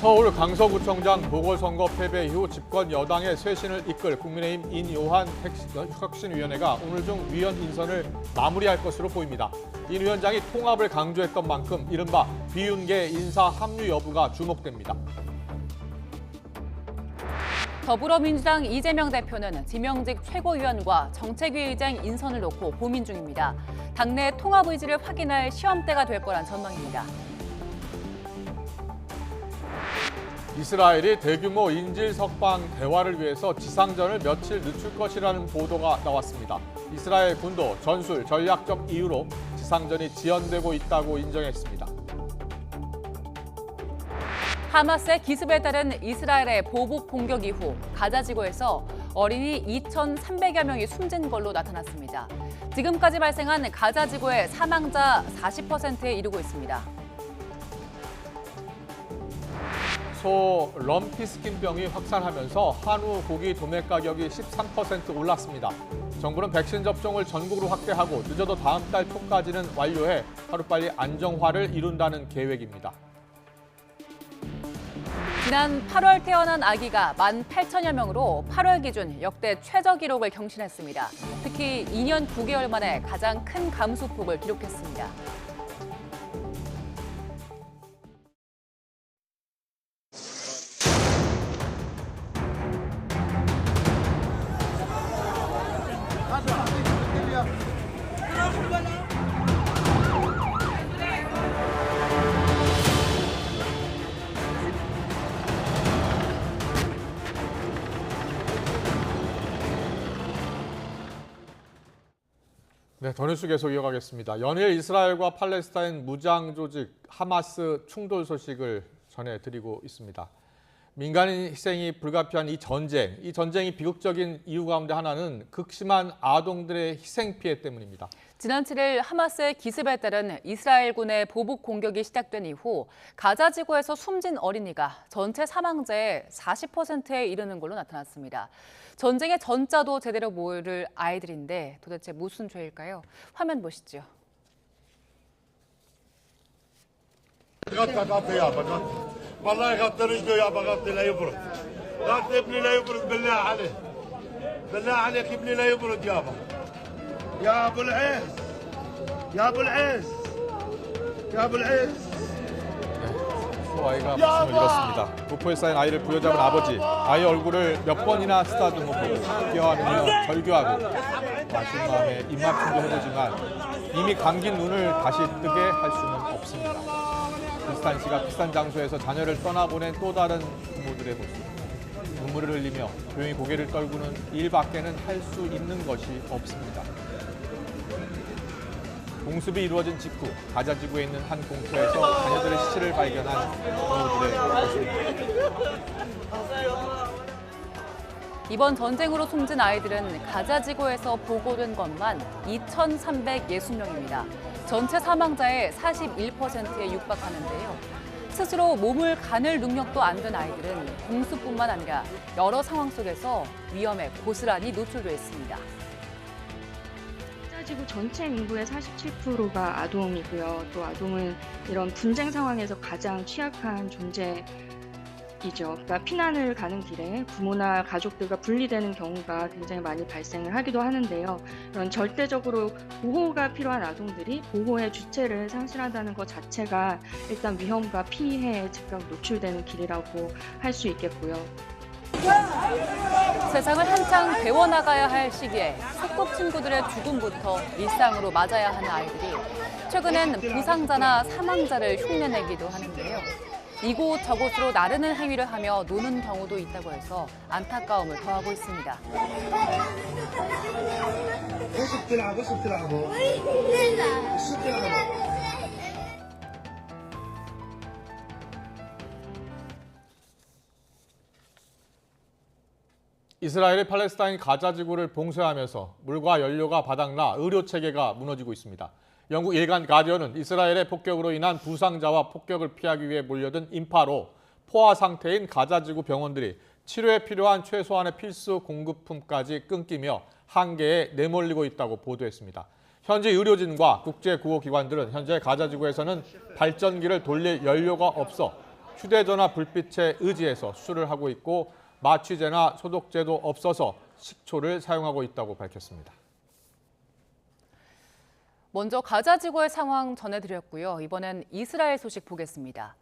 서울 강서구청장 보궐선거 패배 이후 집권 여당의 쇄신을 이끌 국민의힘 인요한 혁신위원회가 오늘 중 위원 인선을 마무리할 것으로 보입니다. 인 위원장이 통합을 강조했던 만큼 이른바 비윤계 인사 합류 여부가 주목됩니다. 더불어민주당 이재명 대표는 지명직 최고위원과 정책위 의장 인선을 놓고 고민 중입니다. 당내 통합 의지를 확인할 시험대가 될 거란 전망입니다. 이스라엘이 대규모 인질 석방 대화를 위해서 지상전을 며칠 늦출 것이라는 보도가 나왔습니다. 이스라엘 군도 전술, 전략적 이유로 지상전이 지연되고 있다고 인정했습니다. 하마스의 기습에 따른 이스라엘의 보복 공격 이후 가자 지구에서 어린이 2,300여 명이 숨진 걸로 나타났습니다. 지금까지 발생한 가자 지구의 사망자 40%에 이르고 있습니다. 소 럼피스킨병이 확산하면서 한우 고기 도매 가격이 13% 올랐습니다. 정부는 백신 접종을 전국으로 확대하고 늦어도 다음 달 초까지는 완료해 하루빨리 안정화를 이룬다는 계획입니다. 지난 8월 태어난 아기가 18,000여 명으로 8월 기준 역대 최저 기록을 경신했습니다. 특히 2년 9개월 만에 가장 큰 감소폭을 기록했습니다. 네, 더 뉴스 계속 이어가겠습니다. 연일 이스라엘과 팔레스타인 무장 조직 하마스 충돌 소식을 전해드리고 있습니다. 민간인 희생이 불가피한 이 전쟁이 비극적인 이유 가운데 하나는 극심한 아동들의 희생 피해 때문입니다. 지난 7일 하마스의 기습에 따른 이스라엘군의 보복 공격이 시작된 이후 가자 지구에서 숨진 어린이가 전체 사망자의 40%에 이르는 걸로 나타났습니다. 전쟁의 전자도 제대로 모를 아이들인데 도대체 무슨 죄일까요? 화면 보시죠. والله يغطي رجله يابا غطي لا يبرد غطي ابني لا يبرد بالله عليك بالله عليك ابني لا يبرد يابا يا ابو العز يا ابو العز يا ابو العز 또 아이가 목숨을 잃었습니다. 부포에 쌓인 아이를 부여잡은 아버지, 아이 얼굴을 몇 번이나 쓰다듬어 보고 뛰어하며 절규하고 마신 마음에 입맞춤도 해보지만 이미 감긴 눈을 다시 뜨게 할 수는 없습니다. 비슷한 시각 비슷한 장소에서 자녀를 떠나보낸 또 다른 부모들의 모습. 눈물을 흘리며 조용히 고개를 떨구는 일밖에는 할 수 있는 것이 없습니다. 공습이 이루어진 직후 가자 지구에 있는 한 공터에서 자녀들의 시체를 발견한 부모들의 모습입니다. 이번 전쟁으로 숨진 아이들은 가자 지구에서 보고된 것만 2,360명입니다. 전체 사망자의 41%에 육박하는데요. 스스로 몸을 가눌 능력도 안 된 아이들은 공수뿐만 아니라 여러 상황 속에서 위험에 고스란히 노출돼 있습니다. 가자 지구 전체 인구의 47%가 아동이고요. 또 아동은 이런 분쟁 상황에서 가장 취약한 존재이죠. 그러니까 피난을 가는 길에 부모나 가족들과 분리되는 경우가 굉장히 많이 발생을 하기도 하는데요. 이런 절대적으로 보호가 필요한 아동들이 보호의 주체를 상실한다는 것 자체가 일단 위험과 피해에 즉각 노출되는 길이라고 할 수 있겠고요. 세상을 한창 배워나가야 할 시기에 소꿉친구들의 죽음부터 일상으로 맞아야 하는 아이들이 최근엔 부상자나 사망자를 흉내내기도 하는데요. 이곳 저곳으로 나르는 행위를 하며 노는 경우도 있다고 해서 안타까움을 더하고 있습니다. 이스라엘이 팔레스타인 가자 지구를 봉쇄하면서 물과 연료가 바닥나 의료 체계가 무너지고 있습니다. 영국 일간 가디언은 이스라엘의 폭격으로 인한 부상자와 폭격을 피하기 위해 몰려든 인파로 포화 상태인 가자 지구 병원들이 치료에 필요한 최소한의 필수 공급품까지 끊기며 한계에 내몰리고 있다고 보도했습니다. 현지 의료진과 국제구호기관들은 현재 가자 지구에서는 발전기를 돌릴 연료가 없어 휴대전화 불빛에 의지해서 수술을 하고 있고 마취제나 소독제도 없어서 식초를 사용하고 있다고 밝혔습니다. 먼저 가자 지구의 상황 전해드렸고요. 이번엔 이스라엘 소식 보겠습니다.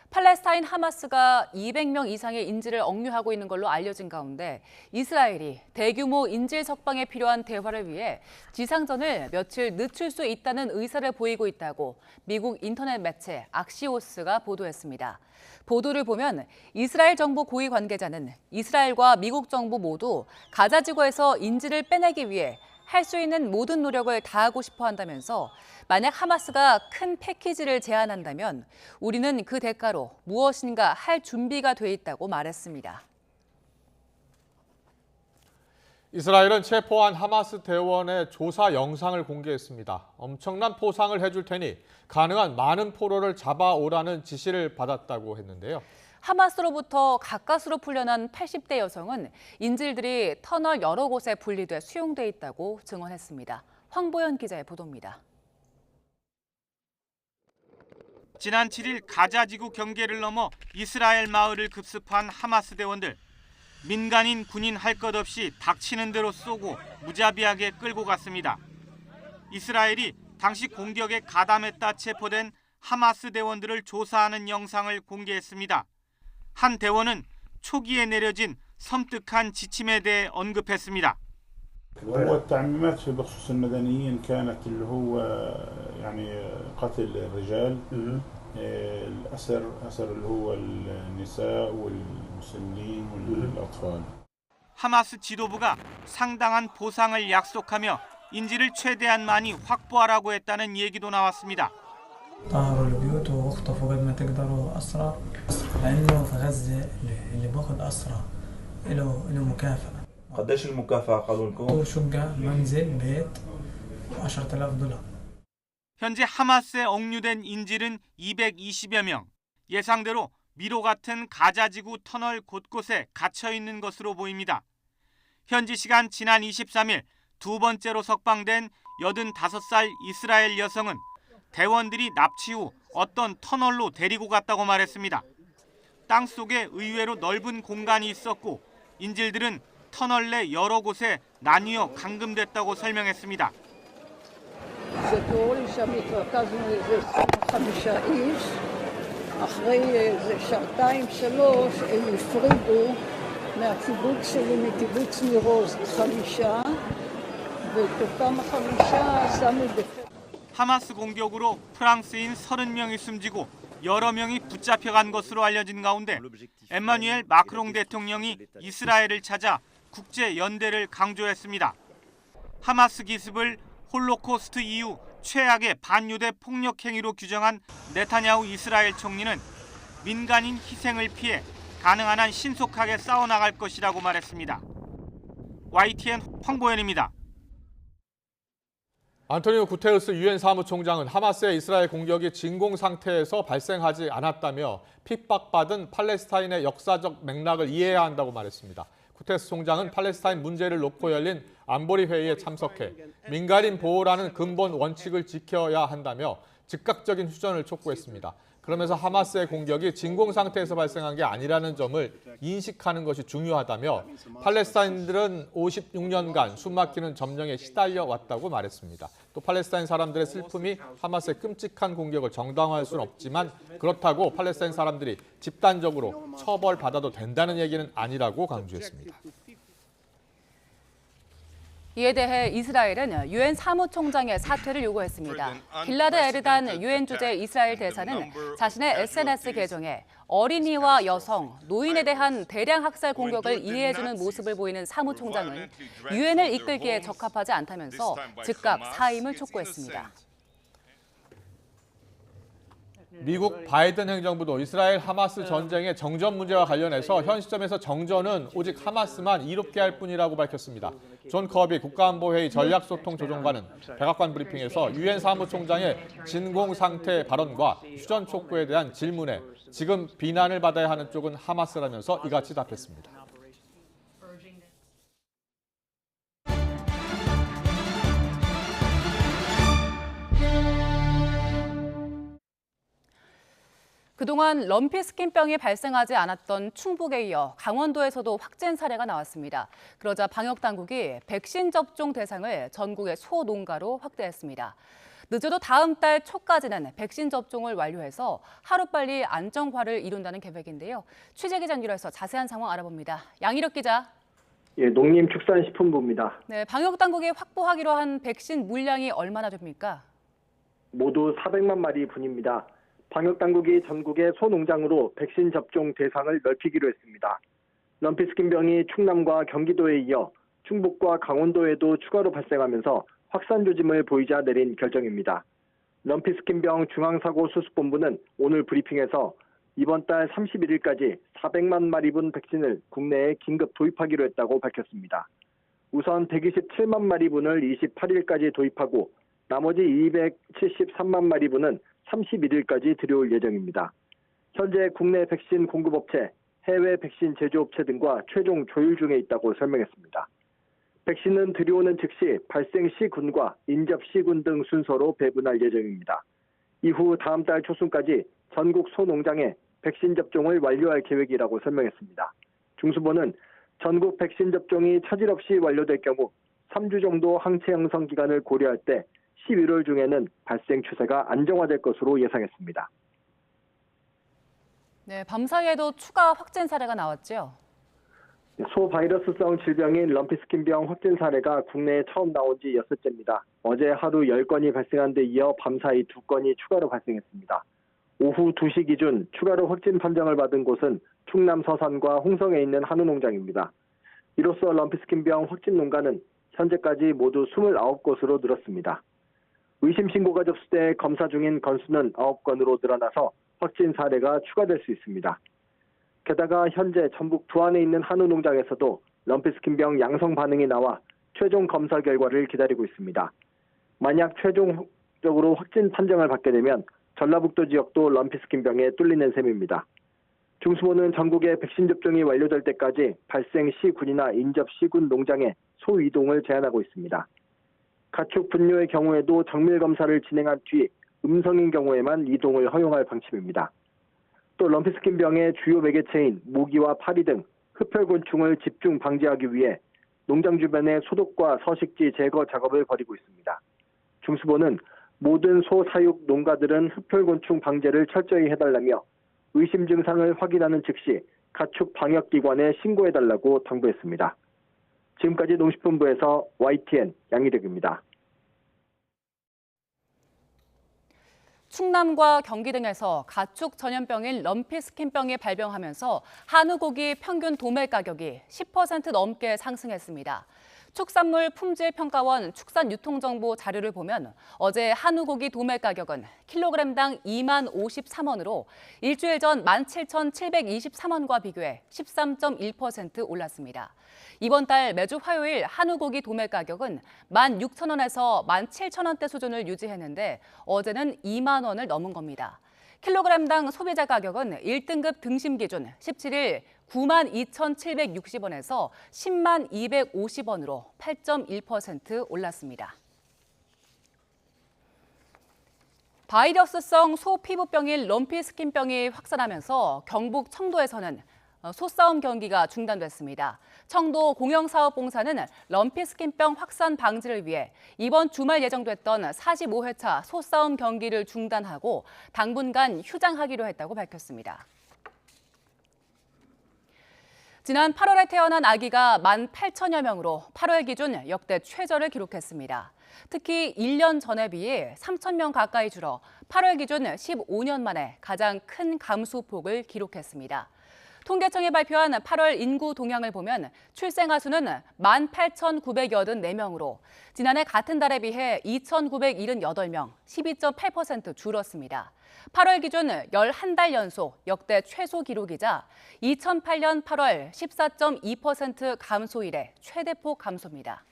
팔레스타인 하마스가 200명 이상의 인질을 억류하고 있는 걸로 알려진 가운데 이스라엘이 대규모 인질 석방에 필요한 대화를 위해 지상전을 며칠 늦출 수 있다는 의사를 보이고 있다고 미국 인터넷 매체 악시오스가 보도했습니다. 보도를 보면 이스라엘 정부 고위 관계자는 이스라엘과 미국 정부 모두 가자 지구에서 인질을 빼내기 위해 할 수 있는 모든 노력을 다하고 싶어 한다면서 만약 하마스가 큰 패키지를 제안한다면 우리는 그 대가로 무엇인가 할 준비가 돼 있다고 말했습니다. 이스라엘은 체포한 하마스 대원의 조사 영상을 공개했습니다. 엄청난 포상을 해줄 테니 가능한 많은 포로를 잡아오라는 지시를 받았다고 했는데요. 하마스로부터 가까스로 풀려난 80대 여성은 인질들이 터널 여러 곳에 분리돼 수용돼 있다고 증언했습니다. 황보연 기자의 보도입니다. 지난 7일 가자지구 경계를 넘어 이스라엘 마을을 급습한 하마스 대원들. 민간인 군인 할 것 없이 닥치는 대로 쏘고 무자비하게 끌고 갔습니다. 이스라엘이 당시 공격에 가담했다 체포된 하마스 대원들을 조사하는 영상을 공개했습니다. 한 대원은 초기에 내려진 섬뜩한 지침에 대해 언급했습니다. هو التعميمات في بخصوص المدنيين كانت اللي هو يعني قتل الرجال الأسر اللي هو النساء والمسنين والأطفال. 하마스 지도부가 상당한 보상을 약속하며 인질을 최대한 많이 확보하라고 했다는 얘기도 나왔습니다. طهروا البيوت واخطفوا قد ما تقدروا أسرى لأنه في غزة اللي باخذ أسرى له مكافأة. قديش المكافأة قالوا لكم؟ شقة منزل بيت $10,000. 현재 하마스에 억류된 인질은 220여 명. 예상대로 미로 같은 가자지구 터널 곳곳에 갇혀 있는 것으로 보입니다. 현지 시간 지난 23일 두 번째로 석방된 85살 이스라엘 여성은 대원들이 납치 후 어떤 터널로 데리고 갔다고 말했습니다. 땅 속에 의외로 넓은 공간이 있었고 인질들은 터널 내 여러 곳에 나뉘어 감금됐다고 설명했습니다. אחרי שעתיים-שלוש הם הפרידו מהקיבוץ שלי, מקיבוץ ניר עוז, 5, ואת אותם 5 שמו 하마스 공격으로 프랑스인 30명이 숨지고 여러 명이 붙잡혀간 것으로 알려진 가운데 엠마누엘 마크롱 대통령이 이스라엘을 찾아 국제 연대를 강조했습니다. 하마스 기습을 홀로코스트 이후 최악의 반유대 폭력 행위로 규정한 네타냐후 이스라엘 총리는 민간인 희생을 피해 가능한 한 신속하게 싸워나갈 것이라고 말했습니다. YTN 황보연입니다. 안토니오 구테르스 유엔 사무총장은 하마스의 이스라엘 공격이 진공 상태에서 발생하지 않았다며 핍박받은 팔레스타인의 역사적 맥락을 이해해야 한다고 말했습니다. 구테르스 총장은 팔레스타인 문제를 놓고 열린 안보리 회의에 참석해 민간인 보호라는 근본 원칙을 지켜야 한다며 즉각적인 휴전을 촉구했습니다. 그러면서 하마스의 공격이 진공 상태에서 발생한 게 아니라는 점을 인식하는 것이 중요하다며 팔레스타인들은 56년간 숨막히는 점령에 시달려 왔다고 말했습니다. 또 팔레스타인 사람들의 슬픔이 하마스의 끔찍한 공격을 정당화할 수는 없지만 그렇다고 팔레스타인 사람들이 집단적으로 처벌받아도 된다는 얘기는 아니라고 강조했습니다. 이에 대해 이스라엘은 유엔 사무총장의 사퇴를 요구했습니다. 길라드 에르단 유엔 주재 이스라엘 대사는 자신의 SNS 계정에 어린이와 여성, 노인에 대한 대량 학살 공격을 이해해주는 모습을 보이는 사무총장은 유엔을 이끌기에 적합하지 않다면서 즉각 사임을 촉구했습니다. 미국 바이든 행정부도 이스라엘 하마스 전쟁의 정전 문제와 관련해서 현 시점에서 정전은 오직 하마스만 이롭게 할 뿐이라고 밝혔습니다. 존 커비 국가안보회의 전략소통조정관은 백악관 브리핑에서 유엔 사무총장의 진공 상태 발언과 휴전 촉구에 대한 질문에 지금 비난을 받아야 하는 쪽은 하마스라면서 이같이 답했습니다. 그동안 럼피스킨병이 발생하지 않았던 충북에 이어 강원도에서도 확진 사례가 나왔습니다. 그러자 방역당국이 백신 접종 대상을 전국의 소농가로 확대했습니다. 늦어도 다음 달 초까지는 백신 접종을 완료해서 하루빨리 안정화를 이룬다는 계획인데요. 취재기자 연결해서 자세한 상황 알아봅니다. 양희력 기자. 예, 농림축산식품부입니다. 네, 방역당국이 확보하기로 한 백신 물량이 얼마나 됩니까? 모두 400만 마리 분입니다. 방역당국이 전국의 소농장으로 백신 접종 대상을 넓히기로 했습니다. 럼피스킨병이 충남과 경기도에 이어 충북과 강원도에도 추가로 발생하면서 확산 조짐을 보이자 내린 결정입니다. 럼피스킨병 중앙사고수습본부는 오늘 브리핑에서 이번 달 31일까지 400만 마리분 백신을 국내에 긴급 도입하기로 했다고 밝혔습니다. 우선 127만 마리분을 28일까지 도입하고 나머지 273만 마리분은 31일까지 들여올 예정입니다. 현재 국내 백신 공급업체, 해외 백신 제조업체 등과 최종 조율 중에 있다고 설명했습니다. 백신은 들여오는 즉시 발생 시군과 인접 시군 등 순서로 배분할 예정입니다. 이후 다음 달 초순까지 전국 소농장에 백신 접종을 완료할 계획이라고 설명했습니다. 중수본은 전국 백신 접종이 차질 없이 완료될 경우 3주 정도 항체 형성 기간을 고려할 때 11월 중에는 발생 추세가 안정화될 것으로 예상했습니다. 네, 밤사이에도 추가 확진 사례가 나왔죠. 소바이러스성 질병인 럼피스킨병 확진 사례가 국내에 처음 나온 지 6회째입니다. 어제 하루 10건이 발생한 데 이어 밤사이 2건이 추가로 발생했습니다. 오후 2시 기준 추가로 확진 판정을 받은 곳은 충남 서산과 홍성에 있는 한우 농장입니다. 이로써 럼피스킨병 확진 농가는 현재까지 모두 29곳으로 늘었습니다. 의심 신고가 접수돼 검사 중인 건수는 9건으로 늘어나서 확진 사례가 추가될 수 있습니다. 게다가 현재 전북 부안에 있는 한우 농장에서도 럼피스킨병 양성 반응이 나와 최종 검사 결과를 기다리고 있습니다. 만약 최종적으로 확진 판정을 받게 되면 전라북도 지역도 럼피스킨병에 뚫리는 셈입니다. 중수본은 전국의 백신 접종이 완료될 때까지 발생 시군이나 인접 시군 농장에 소 이동을 제한하고 있습니다. 가축 분뇨의 경우에도 정밀 검사를 진행한 뒤 음성인 경우에만 이동을 허용할 방침입니다. 또 럼피스킨병의 주요 매개체인 모기와 파리 등 흡혈곤충을 집중 방지하기 위해 농장 주변의 소독과 서식지 제거 작업을 벌이고 있습니다. 중수본은 모든 소 사육 농가들은 흡혈곤충 방제를 철저히 해달라며 의심 증상을 확인하는 즉시 가축 방역기관에 신고해달라고 당부했습니다. 지금까지 농식품부에서 YTN 양희덕입니다. 충남과 경기 등에서 가축 전염병인 럼피스킨병이 발병하면서 한우고기 평균 도매 가격이 10% 넘게 상승했습니다. 축산물 품질평가원 축산유통정보 자료를 보면 어제 한우고기 도매 가격은 킬로그램당 2만 53원으로 일주일 전 17,723원과 비교해 13.1% 올랐습니다. 이번 달 매주 화요일 한우고기 도매 가격은 16,000원에서 17,000원대 수준을 유지했는데 어제는 2만 원을 넘은 겁니다. 킬로그램당 소비자 가격은 1등급 등심 기준 17일 92,760원에서 10250원으로 8.1% 올랐습니다. 바이러스성 소피부병인 럼피스킨병이 확산하면서 경북 청도에서는 소싸움 경기가 중단됐습니다. 청도 공영사업공사는 럼피스킨병 확산 방지를 위해 이번 주말 예정됐던 45회차 소싸움 경기를 중단하고 당분간 휴장하기로 했다고 밝혔습니다. 지난 8월에 태어난 아기가 18,000여 명으로 8월 기준 역대 최저를 기록했습니다. 특히 1년 전에 비해 3,000명 가까이 줄어 8월 기준 15년 만에 가장 큰 감소폭을 기록했습니다. 통계청이 발표한 8월 인구 동향을 보면 출생아 수는 18,984명으로 지난해 같은 달에 비해 2,978명, 12.8% 줄었습니다. 8월 기준 11달 연속 역대 최소 기록이자 2008년 8월 14.2% 감소 이래 최대폭 감소입니다.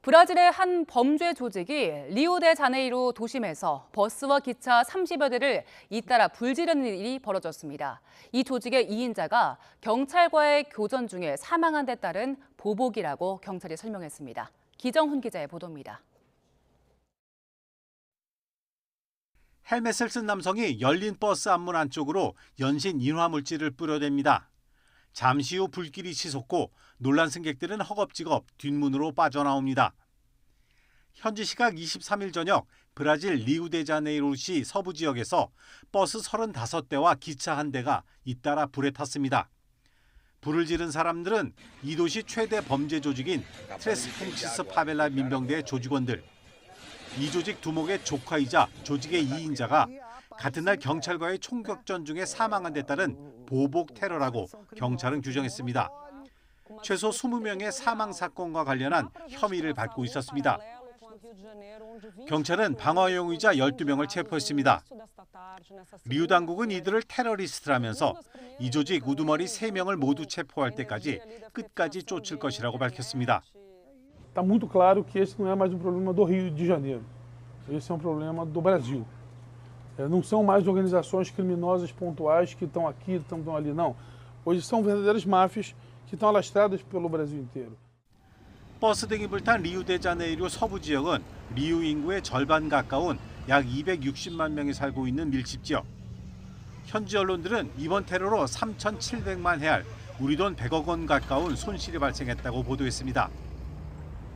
브라질의 한 범죄 조직이 리오데자네이루 도심에서 버스와 기차 30여 대를 잇따라 불지르는 일이 벌어졌습니다. 이 조직의 2인자가 경찰과의 교전 중에 사망한 데 따른 보복이라고 경찰이 설명했습니다. 기정훈 기자의 보도입니다. 헬멧을 쓴 남성이 열린 버스 앞문 안쪽으로 연신 인화물질을 뿌려댑니다. 잠시 후 불길이 치솟고 놀란 승객들은 허겁지겁 뒷문으로 빠져나옵니다. 현지 시각 23일 저녁 브라질 리우데자네이루시 서부 지역에서 버스 35대와 기차 1대가 잇따라 불에 탔습니다. 불을 지른 사람들은 이 도시 최대 범죄 조직인 트레스폰치스 파벨라 민병대의 조직원들. 이 조직 두목의 조카이자 조직의 2인자가 같은 날 경찰과의 총격전 중에 사망한 데 따른 보복 테러라고 경찰은 규정했습니다. 최소 20명의 사망 사건과 관련한 혐의를 받고 있었습니다. 경찰은 방화용의자 12명을 체포했습니다. 리우 당국은 이들을 테러리스트라면서 이 조직 우두머리 3명을 모두 체포할 때까지 끝까지 쫓을 것이라고 밝혔습니다. Está muito claro que esse não é mais um problema do Rio de Janeiro. Esse é um problema do Brasil. Não são mais organizações criminosas pontuais que estão aqui, estão ali, não. Hoje são verdadeiras máfias que estão alastradas pelo Brasil inteiro. 버스 등입을 탄 리우데자네이루 서부 지역은 리우 인구의 절반 가까운 약 260만 명이 살고 있는 밀집 지역. 현지 언론들은 이번 테러로 3,700만 헤알, 우리 돈 100억 원 가까운 손실이 발생했다고 보도했습니다.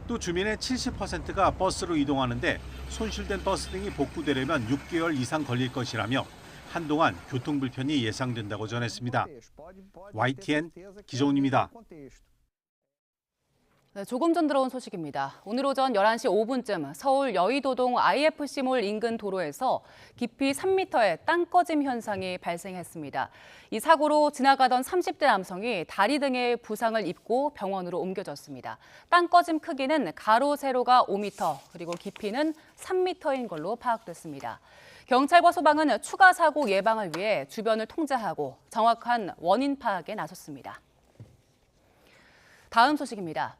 또 주민의 70%가 버스로 이동하는데 손실된 버스 등이 복구되려면 6개월 이상 걸릴 것이라며 한동안 교통 불편이 예상된다고 전했습니다. YTN 기종훈입니다. 네, 조금 전 들어온 소식입니다. 오늘 오전 11시 5분쯤 서울 여의도동 IFC몰 인근 도로에서 깊이 3m의 땅 꺼짐 현상이 발생했습니다. 이 사고로 지나가던 30대 남성이 다리 등에 부상을 입고 병원으로 옮겨졌습니다. 땅 꺼짐 크기는 가로, 세로가 5m, 그리고 깊이는 3m인 걸로 파악됐습니다. 경찰과 소방은 추가 사고 예방을 위해 주변을 통제하고 정확한 원인 파악에 나섰습니다. 다음 소식입니다.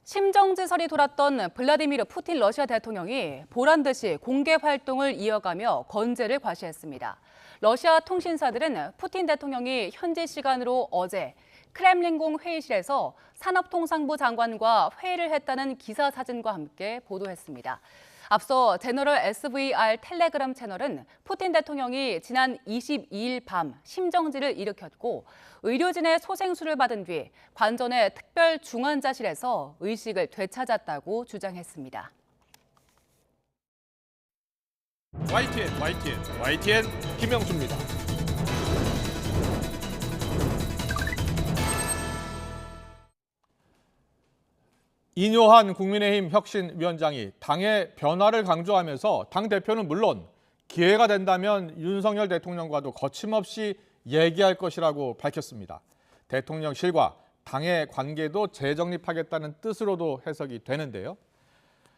심정지설이 돌았던 블라디미르 푸틴 러시아 대통령이 보란 듯이 공개 활동을 이어가며 건재를 과시했습니다. 러시아 통신사들은 푸틴 대통령이 현지 시간으로 어제 크렘린궁 회의실에서 산업통상부 장관과 회의를 했다는 기사 사진과 함께 보도했습니다. 앞서 제너럴 SVR 텔레그램 채널은 푸틴 대통령이 지난 22일 밤 심정지를 일으켰고 의료진의 소생술을 받은 뒤 관전의 특별 중환자실에서 의식을 되찾았다고 주장했습니다. YTN 김영수입니다. 이뇨한 국민의힘 혁신위원장이 당의 변화를 강조하면서 당대표는 물론 기회가 된다면 윤석열 대통령과도 거침없이 얘기할 것이라고 밝혔습니다. 대통령실과 당의 관계도 재정립하겠다는 뜻으로도 해석이 되는데요.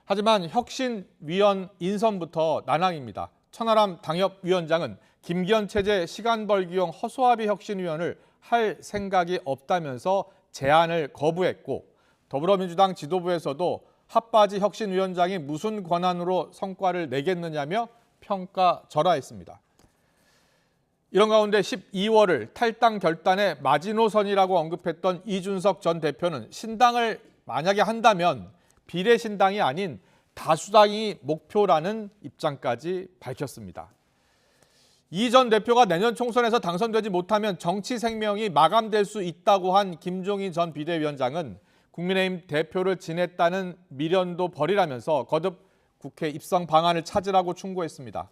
하지만 혁신위원 인선부터 난항입니다. 천하람 당협위원장은 김기현 체제 시간벌기용 허수아비 혁신위원을 할 생각이 없다면서 제안을 거부했고 더불어민주당 지도부에서도 핫바지 혁신위원장이 무슨 권한으로 성과를 내겠느냐며 평가절하했습니다. 이런 가운데 12월을 탈당 결단의 마지노선이라고 언급했던 이준석 전 대표는 신당을 만약에 한다면 비례신당이 아닌 다수당이 목표라는 입장까지 밝혔습니다. 이 전 대표가 내년 총선에서 당선되지 못하면 정치 생명이 마감될 수 있다고 한 김종인 전 비대위원장은 국민의힘 대표를 지냈다는 미련도 버리라면서 거듭 국회 입성 방안을 찾으라고 충고했습니다.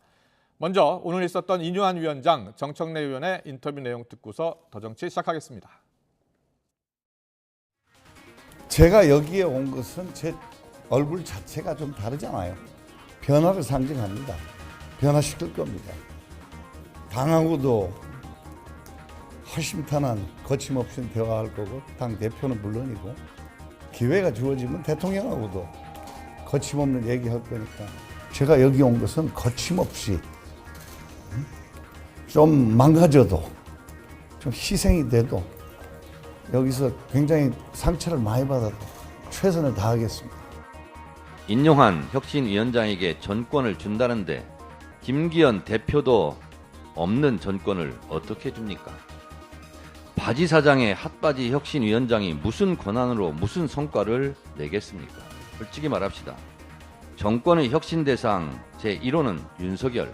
먼저 오늘 있었던 이뇨한 위원장, 정청래 의원의 인터뷰 내용 듣고서 더 정치 시작하겠습니다. 제가 여기에 온 것은 제 얼굴 자체가 좀 다르잖아요. 변화를 상징합니다. 변화시킬 겁니다. 당하고도 허심탄회한 거침없이 대화할 거고 당 대표는 물론이고 기회가 주어지면 대통령하고도 거침없는 얘기할 거니까 제가 여기 온 것은 거침없이 좀 망가져도 좀 희생이 돼도 여기서 굉장히 상처를 많이 받아도 최선을 다하겠습니다. 인용한 혁신위원장에게 전권을 준다는데 김기현 대표도 없는 전권을 어떻게 줍니까? 바지 사장의 핫바지 혁신위원장이 무슨 권한으로 무슨 성과를 내겠습니까? 솔직히 말합시다. 정권의 혁신 대상 제1호는 윤석열,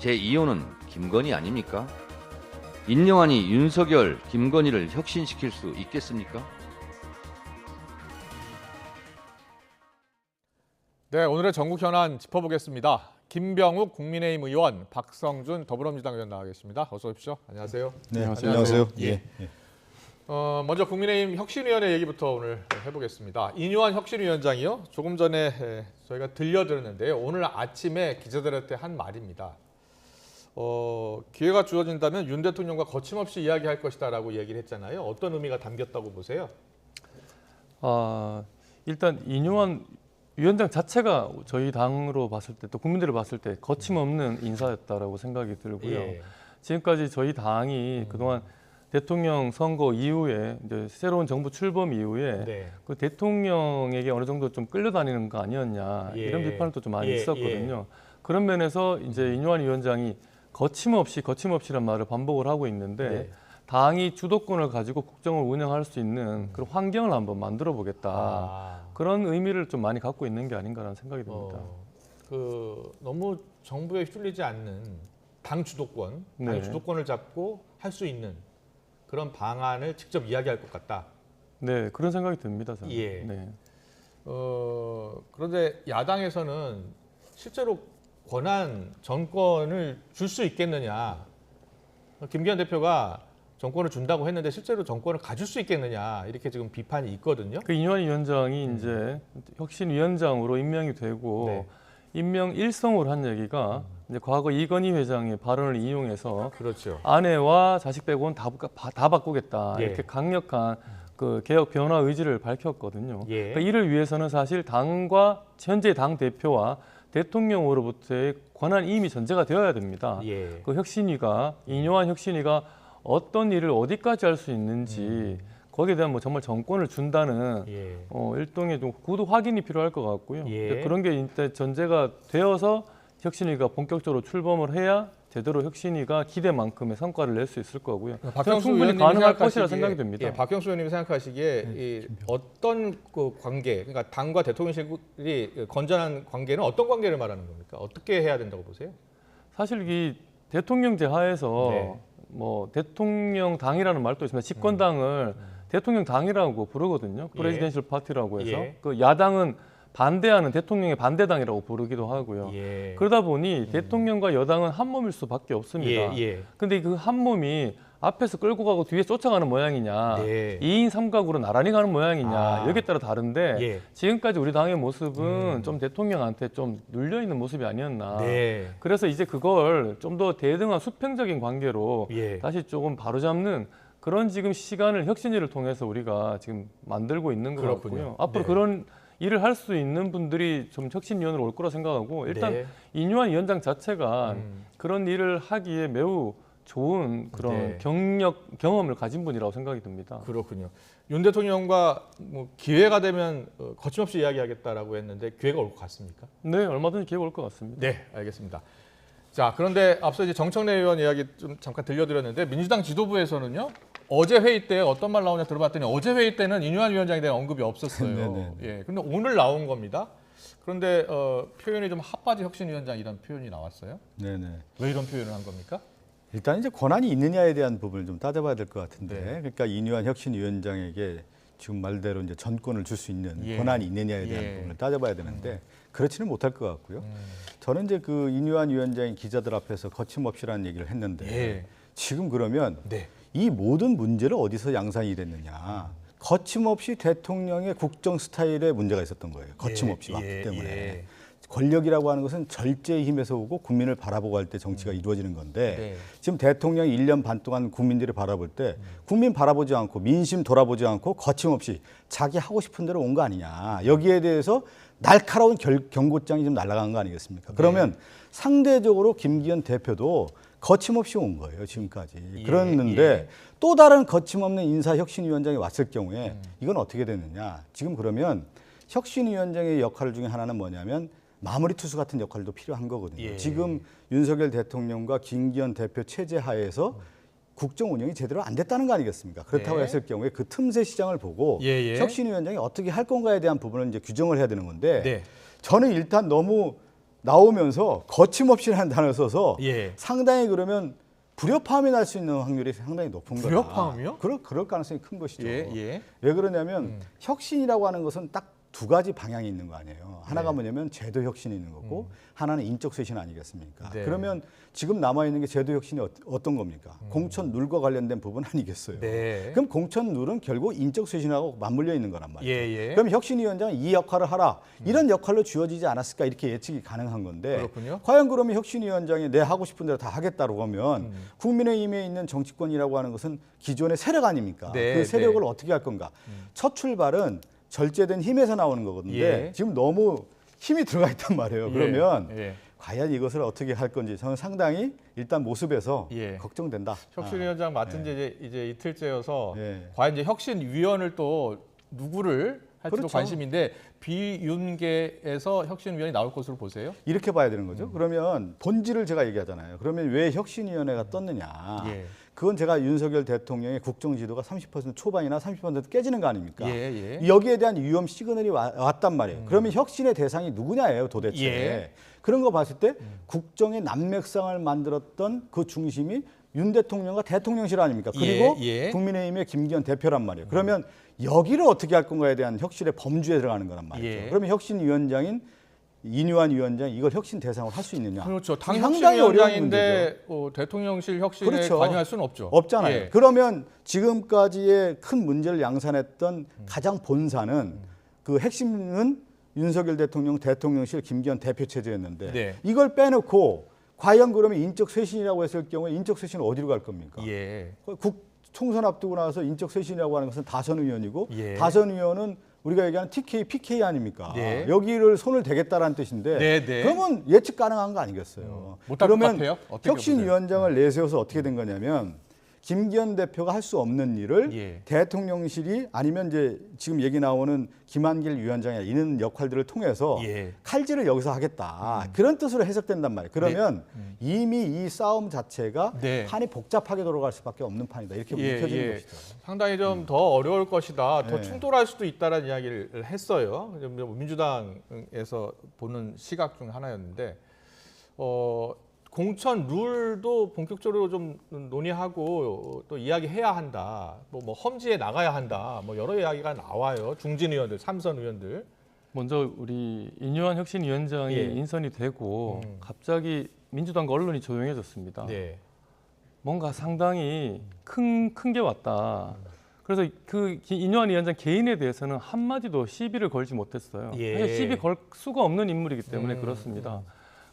제2호는 김건희 아닙니까? 인용환이 윤석열, 김건희를 혁신시킬 수 있겠습니까? 네, 오늘의 전국 현안 짚어보겠습니다. 김병욱 국민의힘 의원, 박성준 더불어민주당 의원 나와 계십니다. 어서 오십시오. 안녕하세요. 네, 안녕하세요. 예. 먼저 국민의힘 혁신위원회 얘기부터 오늘 해보겠습니다. 이뇨한 혁신위원장이요. 조금 전에 저희가 들려드렸는데요. 오늘 아침에 기자들한테 한 말입니다. 기회가 주어진다면 윤 대통령과 거침없이 이야기할 것이다라고 얘기를 했잖아요. 어떤 의미가 담겼다고 보세요? 일단 이뇨한 위원장 자체가 저희 당으로 봤을 때 또 국민들을 봤을 때 거침없는 인사였다라고 생각이 들고요. 예. 지금까지 저희 당이 그동안 대통령 선거 이후에 이제 새로운 정부 출범 이후에 네. 그 대통령에게 어느 정도 좀 끌려다니는 거 아니었냐 이런 비판을 또 좀 많이 있었거든요. 그런 면에서 이제 이뇨한 위원장이 거침없이란 말을 반복을 하고 있는데 당이 주도권을 가지고 국정을 운영할 수 있는 그런 환경을 한번 만들어 보겠다. 그런 의미를 좀 많이 갖고 있는 게 아닌가라는 생각이 듭니다. 너무 정부에 휘둘리지 않는 당 주도권, 당의 주도권을 잡고 할 수 있는 그런 방안을 직접 이야기할 것 같다. 네, 그런 생각이 듭니다. 저는. 예. 네. 그런데 야당에서는 실제로 권한, 정권을 줄 수 있겠느냐. 김기현 대표가 정권을 준다고 했는데 실제로 정권을 가질 수 있겠느냐 이렇게 지금 비판이 있거든요. 그 이뇨한 위원장이 이제 혁신위원장으로 임명이 되고 임명 일성으로 한 얘기가 이제 과거 이건희 회장의 발언을 이용해서 그렇죠. 아내와 자식 빼고는 다 바꾸겠다 이렇게 강력한 그 개혁 변화 의지를 밝혔거든요. 그러니까 이를 위해서는 사실 당과 현재 당 대표와 대통령으로부터의 권한 이미 전제가 되어야 됩니다. 그 혁신위가 이뇨한 혁신위가 어떤 일을 어디까지 할 수 있는지 거기에 대한 뭐 정말 정권을 준다는 일종의 좀 구두 확인이 필요할 것 같고요. 그런 게 이제 전제가 되어서 혁신위가 본격적으로 출범을 해야 제대로 혁신위가 기대만큼의 성과를 낼 수 있을 거고요. 박형수 충분히 가능할 것이라 생각이 됩니다. 박형수 의원님이 생각하시기에 어떤 그 관계, 그러니까 당과 대통령실이 건전한 관계는 어떤 관계를 말하는 겁니까? 어떻게 해야 된다고 보세요? 사실 이 대통령제 하에서 뭐 대통령 당이라는 말도 있습니다. 집권당을 대통령 당이라고 부르거든요. 프레지던셜 파티라고 해서 그 야당은 반대하는 대통령의 반대당이라고 부르기도 하고요. 그러다 보니 대통령과 여당은 한 몸일 수밖에 없습니다. 근데 그 한 몸이 앞에서 끌고 가고 뒤에 쫓아가는 모양이냐, 2인 3각으로 나란히 가는 모양이냐, 여기에 따라 다른데 지금까지 우리 당의 모습은 좀 대통령한테 좀 눌려 있는 모습이 아니었나. 그래서 이제 그걸 좀 더 대등한 수평적인 관계로 다시 조금 바로잡는 그런 지금 시간을 혁신위를 통해서 우리가 지금 만들고 있는 것 같고요. 앞으로 그런 일을 할 수 있는 분들이 좀 혁신위원으로 올 거라 생각하고 일단 이뇨한 위원장 자체가 그런 일을 하기에 매우 좋은 그런 경험을 가진 분이라고 생각이 듭니다. 그렇군요. 윤 대통령과 뭐 기회가 되면 거침없이 이야기하겠다라고 했는데 기회가 올 것 같습니까? 네, 얼마든지 기회가 올 것 같습니다. 네, 알겠습니다. 자, 그런데 앞서 이제 정청래 의원 이야기 좀 잠깐 들려드렸는데 민주당 지도부에서는요. 어제 회의 때 어떤 말 나오냐 들어봤더니 어제 회의 때는 이뇨한 위원장에 대한 언급이 없었어요. 그런데 오늘 나온 겁니다. 그런데 표현이 좀 핫바지 혁신위원장 이런 표현이 나왔어요. 왜 이런 표현을 한 겁니까? 일단 이제 권한이 있느냐에 대한 부분을 좀 따져봐야 될 것 같은데, 그러니까 이뇨한 혁신위원장에게 지금 말대로 이제 전권을 줄 수 있는 권한이 있느냐에 대한 부분을 따져봐야 되는데 그렇지는 못할 것 같고요. 저는 이제 그 이뇨한 위원장이 기자들 앞에서 거침없이라는 얘기를 했는데 지금 그러면 이 모든 문제를 어디서 양산이 됐느냐? 거침없이 대통령의 국정 스타일에 문제가 있었던 거예요. 거침없이 왔기 때문에. 권력이라고 하는 것은 절제의 힘에서 오고 국민을 바라보고 할 때 정치가 이루어지는 건데 지금 대통령이 1년 반 동안 국민들을 바라볼 때 국민 바라보지 않고 민심 돌아보지 않고 거침없이 자기 하고 싶은 대로 온 거 아니냐. 여기에 대해서 날카로운 경고장이 좀 날아간 거 아니겠습니까? 그러면 상대적으로 김기현 대표도 거침없이 온 거예요, 지금까지. 그랬는데 또 다른 거침없는 인사혁신위원장이 왔을 경우에 이건 어떻게 되느냐. 지금 그러면 혁신위원장의 역할 중에 하나는 뭐냐면 마무리 투수 같은 역할도 필요한 거거든요. 지금 윤석열 대통령과 김기현 대표 체제 하에서 국정 운영이 제대로 안 됐다는 거 아니겠습니까? 그렇다고 했을 경우에 그 틈새 시장을 보고 혁신위원장이 어떻게 할 건가에 대한 부분을 이제 규정을 해야 되는 건데 저는 일단 너무 나오면서 거침없이라는 단어를 써서 예. 상당히 그러면 불협화음이 날 수 있는 확률이 상당히 높은 거다. 불협화음이요? 그럴 가능성이 큰 것이죠. 예, 예. 왜 그러냐면 혁신이라고 하는 것은 딱 두 가지 방향이 있는 거 아니에요. 하나가 뭐냐면 제도 혁신이 있는 거고 하나는 인적 쇄신 아니겠습니까? 네. 그러면 지금 남아 있는 게 제도 혁신이 어떤 겁니까? 공천 룰과 관련된 부분 아니겠어요. 네. 그럼 공천 룰은 결국 인적 쇄신하고 맞물려 있는 거란 말이에요. 예, 예. 그럼 혁신위원장은 이 역할을 하라. 이런 역할로 주어지지 않았을까 이렇게 예측이 가능한 건데 그렇군요. 과연 그러면 혁신위원장이 내 하고 싶은 대로 다 하겠다고 하면 국민의힘에 있는 정치권이라고 하는 것은 기존의 세력 아닙니까? 네, 그 세력을 네. 어떻게 할 건가? 첫 출발은 절제된 힘에서 나오는 거거든요. 예. 지금 너무 힘이 들어가 있단 말이에요. 예, 그러면 예. 과연 이것을 어떻게 할 건지 저는 상당히 일단 모습에서 예. 걱정된다. 혁신위원장 맡은 지 이제 이틀째여서 예. 과연 이제 혁신위원을 또 누구를 할지도 그렇죠. 관심인데 비윤계에서 혁신위원이 나올 것으로 보세요? 이렇게 봐야 되는 거죠. 그러면 본질을 제가 얘기하잖아요. 그러면 왜 혁신위원회가 떴느냐. 예. 그건 제가 윤석열 대통령의 국정지도가 30% 초반이나 30% 깨지는 거 아닙니까? 예, 예. 여기에 대한 위험 시그널이 왔단 말이에요. 그러면 혁신의 대상이 누구냐예요, 도대체. 예. 그런 거 봤을 때 국정의 난맥상을 만들었던 그 중심이 윤 대통령과 대통령실 아닙니까? 그리고 예, 예. 국민의힘의 김기현 대표란 말이에요. 그러면 여기를 어떻게 할 건가에 대한 혁신의 범주에 들어가는 거란 말이죠. 예. 그러면 혁신위원장인 이뉴한 위원장 이걸 혁신 대상으로 할 수 있느냐? 그렇죠. 당 상당히 어려운 혁신위원장인데 대통령실 혁신에 그렇죠. 관여할 수는 없죠. 없잖아요. 예. 그러면 지금까지의 큰 문제를 양산했던 가장 본사는 그 핵심은 윤석열 대통령 대통령실 김기현 대표 체제였는데 네. 이걸 빼놓고 과연 그러면 인적 쇄신이라고 했을 경우에 인적 쇄신은 어디로 갈 겁니까? 예. 국 총선 앞두고 나서 인적 쇄신이라고 하는 것은 다선 의원이고 예. 다선 의원은 우리가 얘기하는 TK, PK 아닙니까? 네. 여기를 손을 대겠다라는 뜻인데 네, 네. 그러면 예측 가능한 거 아니겠어요? 못할 것 그러면 같아요? 어떻게 혁신위원장을 내세워서 어떻게 된 거냐면 김기현 대표가 할 수 없는 일을 예. 대통령실이 아니면 이제 지금 얘기 나오는 김한길 위원장이 이런 역할들을 통해서 예. 칼질을 여기서 하겠다. 그런 뜻으로 해석된단 말이에요. 그러면 이미 이 싸움 자체가 네. 판이 복잡하게 돌아갈 수밖에 없는 판이다. 이렇게 묵혀지는 것이죠. 상당히 좀 더 어려울 것이다. 더 네. 충돌할 수도 있다라는 이야기를 했어요. 민주당에서 보는 시각 중 하나였는데 공천 룰도 본격적으로 좀 논의하고 또 이야기해야 한다. 뭐 험지에 나가야 한다. 뭐 여러 이야기가 나와요. 중진 의원들, 삼선 의원들. 먼저 우리 이뉴한 혁신위원장이 예. 인선이 되고 갑자기 민주당과 언론이 조용해졌습니다. 네. 뭔가 상당히 큰 게 왔다. 그래서 그 이뉴한 위원장 개인에 대해서는 한마디도 시비를 걸지 못했어요. 예. 사실 시비 걸 수가 없는 인물이기 때문에 그렇습니다.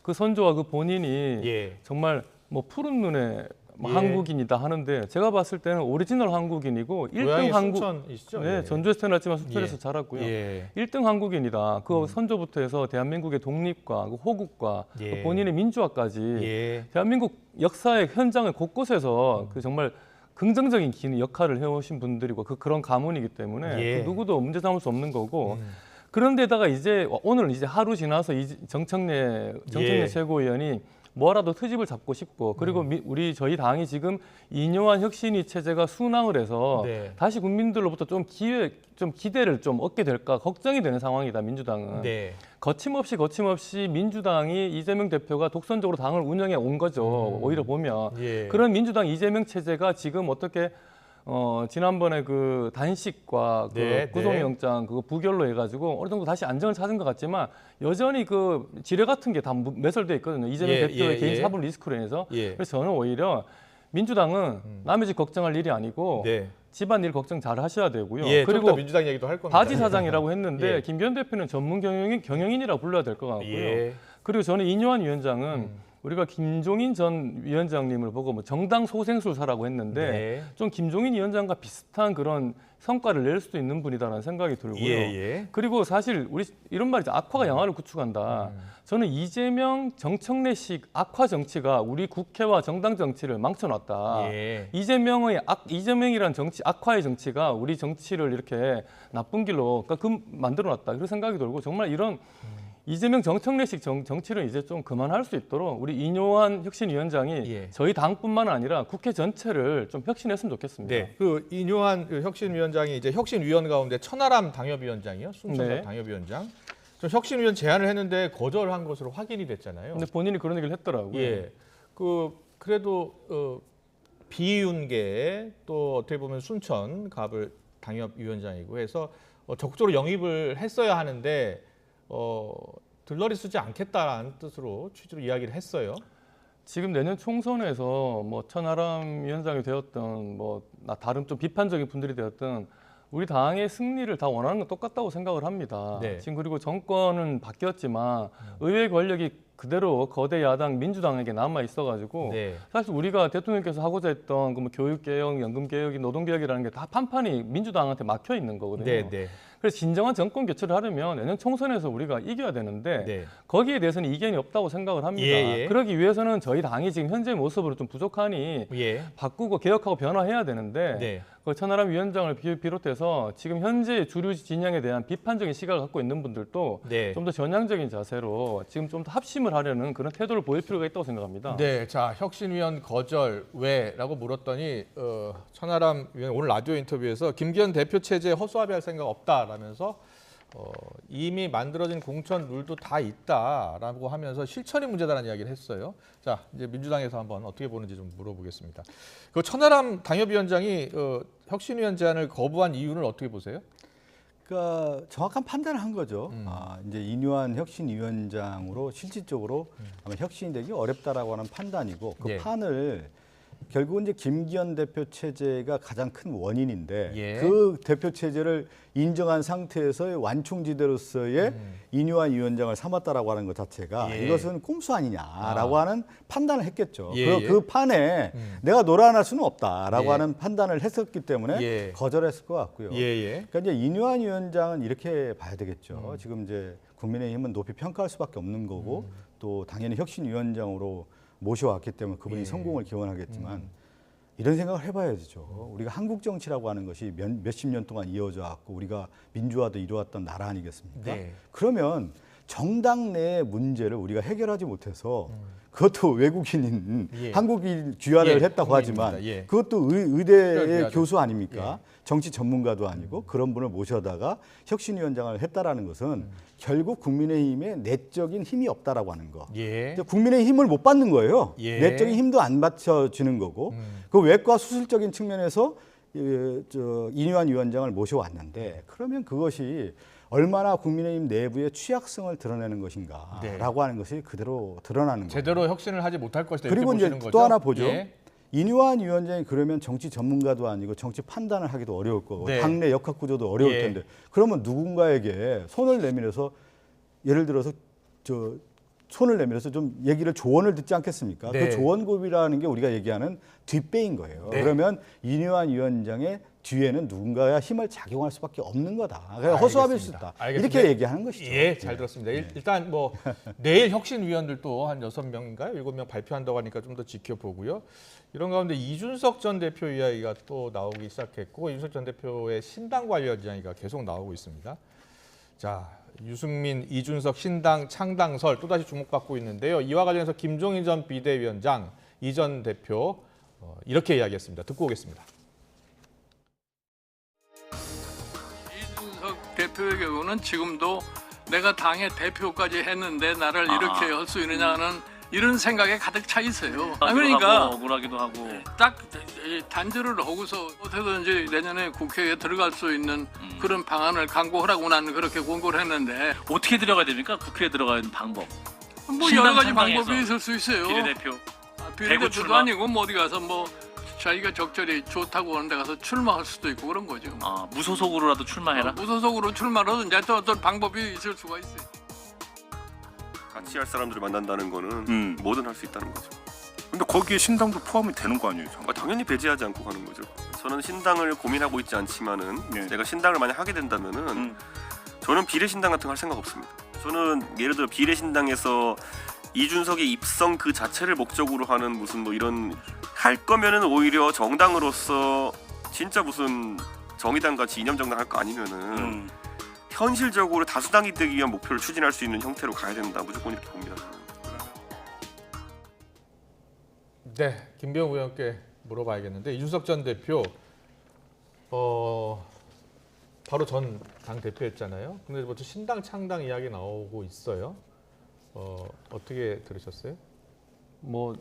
그 선조와 그 본인이 예. 정말 뭐 푸른 눈에 예. 한국인이다 하는데 제가 봤을 때는 오리지널 한국인이고 1등 고향이 한국 순천이시죠? 네, 예. 전주에서 태어났지만 순천에서 예. 자랐고요. 예. 1등 한국인이다. 그 선조부터 해서 대한민국의 독립과 그 호국과 예. 그 본인의 민주화까지 예. 대한민국 역사의 현장을 곳곳에서 그 정말 긍정적인 역할을 해오신 분들이고 그런 가문이기 때문에 예. 그 누구도 문제 삼을 수 없는 거고 그런데다가 이제 오늘 이제 하루 지나서 정청래 예. 최고위원이 뭐라도 트집을 잡고 싶고 그리고 저희 당이 지금 이뉴한 혁신위 체제가 순항을 해서 네. 다시 국민들로부터 좀 기대를 좀 얻게 될까 걱정이 되는 상황이다. 민주당은 네. 거침없이 민주당이 이재명 대표가 독선적으로 당을 운영해 온 거죠. 오히려 보면 예. 그런 민주당 이재명 체제가 지금 어떻게 지난번에 그 단식과 그 네, 구속영장 그거 부결로 해가지고 어느 정도 다시 안정을 찾은 것 같지만 여전히 그 지뢰 같은 게 다 매설돼 있거든요. 이재명 예, 대표의 예, 개인 예. 사법 리스크로 인해서. 예. 그래서 저는 오히려 민주당은 남의 집 걱정할 일이 아니고 네. 집안일 걱정 잘 하셔야 되고요. 예, 그리고 그리고 민주당 얘기도 할 겁니다. 바지 사장이라고 했는데 예. 김기현 대표는 전문 경영인이라고 불러야 될 것 같고요. 예. 그리고 저는 이뉴한 위원장은 우리가 김종인 전 위원장님을 보고 뭐 정당 소생술사라고 했는데 네. 좀 김종인 위원장과 비슷한 그런 성과를 낼 수도 있는 분이다라는 생각이 들고요. 예. 그리고 사실 우리 이런 말이죠. 악화가 양화를 구축한다. 저는 이재명 정청래식 악화 정치가 우리 국회와 정당 정치를 망쳐놨다. 예. 이재명이란 정치, 악화의 정치가 우리 정치를 이렇게 나쁜 길로 만들어놨다. 그런 생각이 들고 정말 이런 이재명 정청래식 정치를 이제 좀 그만할 수 있도록 우리 이뉴한 혁신위원장이 예. 저희 당뿐만 아니라 국회 전체를 좀 혁신했으면 좋겠습니다. 네, 그 이뉴한 혁신위원장이 이제 혁신위원 가운데 천하람 당협위원장이요, 순천사 네. 당협위원장. 좀 혁신위원 제안을 했는데 거절한 것으로 확인이 됐잖아요. 근데 본인이 그런 얘기를 했더라고요. 예. 그래도 비윤계 또 어떻게 보면 순천 갑을 당협위원장이고 해서 적극적으로 영입을 했어야 하는데 들러리 쓰지 않겠다라는 뜻으로 취지로 이야기를 했어요. 지금 내년 총선에서 뭐 천하람 위원장이 되었던 다른 좀 비판적인 분들이 되었던 우리 당의 승리를 다 원하는 건 똑같다고 생각을 합니다. 네. 지금 그리고 정권은 바뀌었지만 의회 권력이 그대로 거대 야당 민주당에게 남아 있어가지고 네. 사실 우리가 대통령께서 하고자 했던 뭐 교육개혁, 연금개혁이 노동개혁이라는 게 다 판판이 민주당한테 막혀 있는 거거든요. 네, 네. 그래서 진정한 정권 교체를 하려면 내년 총선에서 우리가 이겨야 되는데 네. 거기에 대해서는 이견이 없다고 생각을 합니다. 예. 그러기 위해서는 저희 당이 지금 현재 모습으로 좀 부족하니 예. 바꾸고 개혁하고 변화해야 되는데 네. 그 천하람 위원장을 비롯해서 지금 현재 주류 진영에 대한 비판적인 시각을 갖고 있는 분들도 네. 좀 더 전향적인 자세로 지금 좀 더 합심을 하려는 그런 태도를 보일 필요가 있다고 생각합니다. 네, 자 혁신위원 거절 왜라고 물었더니 천하람 위원 오늘 라디오 인터뷰에서 김기현 대표 체제에 허수아비할 생각 없다라면서 이미 만들어진 공천 룰도 다 있다라고 하면서 실천이 문제다라는 이야기를 했어요. 자 이제 민주당에서 한번 어떻게 보는지 좀 물어보겠습니다. 그 천하람 당협위원장이 혁신위원 제안을 거부한 이유는 어떻게 보세요? 그러니까 정확한 판단을 한 거죠. 이제 인유한 혁신위원장으로 실질적으로 아마 혁신이 되기 어렵다라고 하는 판단이고 그 예. 판을 결국은 이제 김기현 대표 체제가 가장 큰 원인인데 예. 그 대표 체제를 인정한 상태에서의 완충지대로서의 인유한 위원장을 삼았다라고 하는 것 자체가 예. 이것은 꼼수 아니냐라고 하는 판단을 했겠죠. 예. 그 판에 내가 놀아날 수는 없다라고 예. 하는 판단을 했었기 때문에 예. 거절했을 것 같고요. 예. 그러니까 이제 인유한 위원장은 이렇게 봐야 되겠죠. 지금 이제 국민의힘은 높이 평가할 수밖에 없는 거고 또 당연히 혁신위원장으로 모셔왔기 때문에 그분이 예. 성공을 기원하겠지만 이런 생각을 해봐야죠. 우리가 한국 정치라고 하는 것이 몇십 년 동안 이어져 왔고 우리가 민주화도 이루었던 나라 아니겠습니까? 네. 그러면 정당 내의 문제를 우리가 해결하지 못해서 그것도 외국인인 예. 한국인 귀화를 예, 했다고 하지만 국민입니다. 예. 그것도 의대의 특별귀화죠. 교수 아닙니까? 정치 전문가도 아니고 그런 분을 모셔다가 혁신위원장을 했다라는 것은 결국 국민의힘에 내적인 힘이 없다라고 하는 거. 예. 이제 국민의 힘을 못 받는 거예요. 예. 내적인 힘도 안 받쳐지는 거고 그 외과 수술적인 측면에서 인유한 위원장을 모셔왔는데 그러면 그것이 얼마나 국민의힘 내부의 취약성을 드러내는 것인가라고 네. 하는 것이 그대로 드러나는 거예요. 제대로 혁신을 하지 못할 것이다. 그리고 이렇게 이제 보시는 또 거죠? 하나 보죠. 예. 인유한 위원장이 그러면 정치 전문가도 아니고 정치 판단을 하기도 어려울 거고 네. 당내 역학 구조도 어려울 예. 텐데 그러면 누군가에게 손을 내밀어서 예를 들어서 손을 내밀어서 좀 얘기를 조언을 듣지 않겠습니까? 네. 그 조언급이라는 게 우리가 얘기하는 뒷배인 거예요. 네. 그러면 인유한 위원장의 뒤에는 누군가가 힘을 작용할 수밖에 없는 거다. 그러니까 허수아비일 수 있다. 알겠습니다. 이렇게 얘기하는 것이죠. 예, 잘 들었습니다. 일단 뭐 내일 혁신위원들도 한 6명인가요? 7명 발표한다고 하니까 좀 더 지켜보고요. 이런 가운데 이준석 전 대표 이야기가 또 나오기 시작했고 이준석 전 대표의 신당 관련 이야기가 계속 나오고 있습니다. 자, 유승민, 이준석 신당 창당설 또다시 주목받고 있는데요. 이와 관련해서 김종인 전 비대위원장, 이 전 대표 이렇게 이야기했습니다. 듣고 오겠습니다. 이준석 대표의 경우는 지금도 내가 당의 대표까지 했는데 나를 이렇게 할 수 있느냐는 이런 생각에 가득 차 있어요. 그러니까 억울하기도 하고 딱 단절을 하고서 어떻게든지 내년에 국회에 들어갈 수 있는 그런 방안을 강구하라고 나는 그렇게 권고를 했는데 어떻게 들어가야 됩니까? 국회에 들어가는 방법. 뭐 신당 여러 가지 창당에서 방법이 있을 수 있어요. 비례대표. 대구 비례대표도 출마? 아니고 뭐 어디 가서 뭐 자기가 적절히 좋다고 하는 데 가서 출마할 수도 있고 그런 거죠. 무소속으로라도 출마해라. 무소속으로 출마를 하든지 하여튼 어떤 방법이 있을 수가 있어요. 같이 할 사람들을 만난다는 거는 뭐든 할 수 있다는 거죠. 근데 거기에 신당도 포함이 되는 거 아니에요? 당연히 배제하지 않고 가는 거죠. 저는 신당을 고민하고 있지 않지만은 내가 신당을 만약 하게 된다면은 저는 비례신당 같은 거 할 생각 없습니다. 저는 예를 들어 비례신당에서 이준석의 입성 그 자체를 목적으로 하는 무슨 뭐 이런 할 거면은 오히려 정당으로서 진짜 무슨 정의당 같이 이념정당 할 거 아니면은 현실적으로 다수당이 되기 위한 목표를 추진할 수 있는 형태로 가야 된다. 무조건 이렇게 봅니다. 네, 김병우 의원께 물어봐야겠는데 이준석 전 대표 바로 전 당 대표였잖아요. 근데 뭐 신당 창당 이야기 나오고 있어요. 어떻게 들으셨어요? 뭐